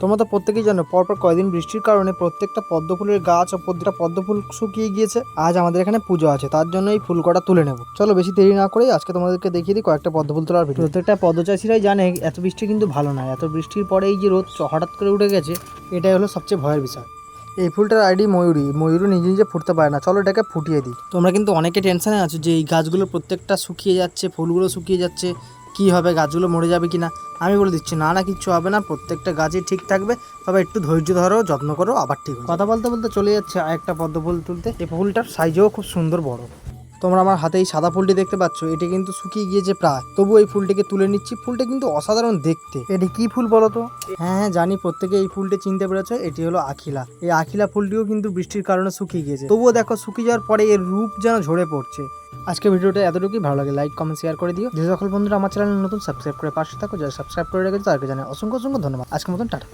তোমরা তো প্রত্যেকেই জানো পরপর কয়েকদিন বৃষ্টির কারণে প্রত্যেকটা পদ্ম ফুলের গাছ ও প্রত্যেকটা পদ্ম ফুল শুকিয়ে গিয়েছে। আজ আমাদের এখানে পুজো আছে, তার জন্য এই ফুল কটা তুলে নেব। চলো বেশি দেরি না করে আজকে তোমাদেরকে দেখিয়ে দিই কয়েকটা পদ্ম ফুল তোলার ভিডিও। প্রত্যেকটা পদ্মচাষীরাই জানে এত বৃষ্টি কিন্তু ভালো না, এত বৃষ্টির পরে এই যে রোদ হঠাৎ করে উঠে গেছে, এটাই হলো সবচেয়ে ভয়ের বিষয়। এই ফুলটার আইডি ময়ূরী। ময়ূরী নিজে নিজে ফুটতে পারে না, চলো এটাকে ফুটিয়ে দিই। তোমরা কিন্তু অনেকে টেনশনে আছো যে এই গাছগুলো প্রত্যেকটা শুকিয়ে যাচ্ছে, ফুলগুলো শুকিয়ে যাচ্ছে, কি হবে, গাছগুলো মরে যাবে কিনা। আমি বলে দিচ্ছি না না, কিচ্ছু হবে না, প্রত্যেকটা গাছই ঠিক থাকবে। তবে একটু ধৈর্য ধরো, যত্ন করো, আবার ঠিক হবে। কথা বলতে বলতে চলে যাচ্ছে আরেকটা পদ্ম ফুল তুলতে। এই ফুলটার সাইজও খুব সুন্দর বড়। তোমরা আমার হাতে এই সাদা ফুলটি দেখতে পাচ্ছ, এটি কিন্তু শুকিয়ে গিয়েছে প্রায়, তবু এই ফুলটিকে তুলে নিচ্ছি। ফুলটা কিন্তু অসাধারণ দেখতে। এটি কি ফুল বলো তো? হ্যাঁ জানি প্রত্যেকে এই ফুলটি চিনতে পেরেছো, এটি হলো আখিলা। এই আখিলা ফুলটিও কিন্তু বৃষ্টির কারণে শুকিয়ে গিয়েছে, তবুও দেখো শুকিয়ে যাওয়ার পরে এর রূপ যেন ঝরে পড়ছে। আজকে ভিডিওটা এতটুকুই, ভালো লাগে লাইক কমেন্ট শেয়ার করে দিও। যে সকল বন্ধুরা আমার চ্যানেল নতুন সাবস্ক্রাইব করে পাশে থাকো, যারা সাবস্ক্রাইব করে রেখেছো তাদেরকে জানাই অসংখ্য অসংখ্য ধন্যবাদ। আজকের মতন টাটা।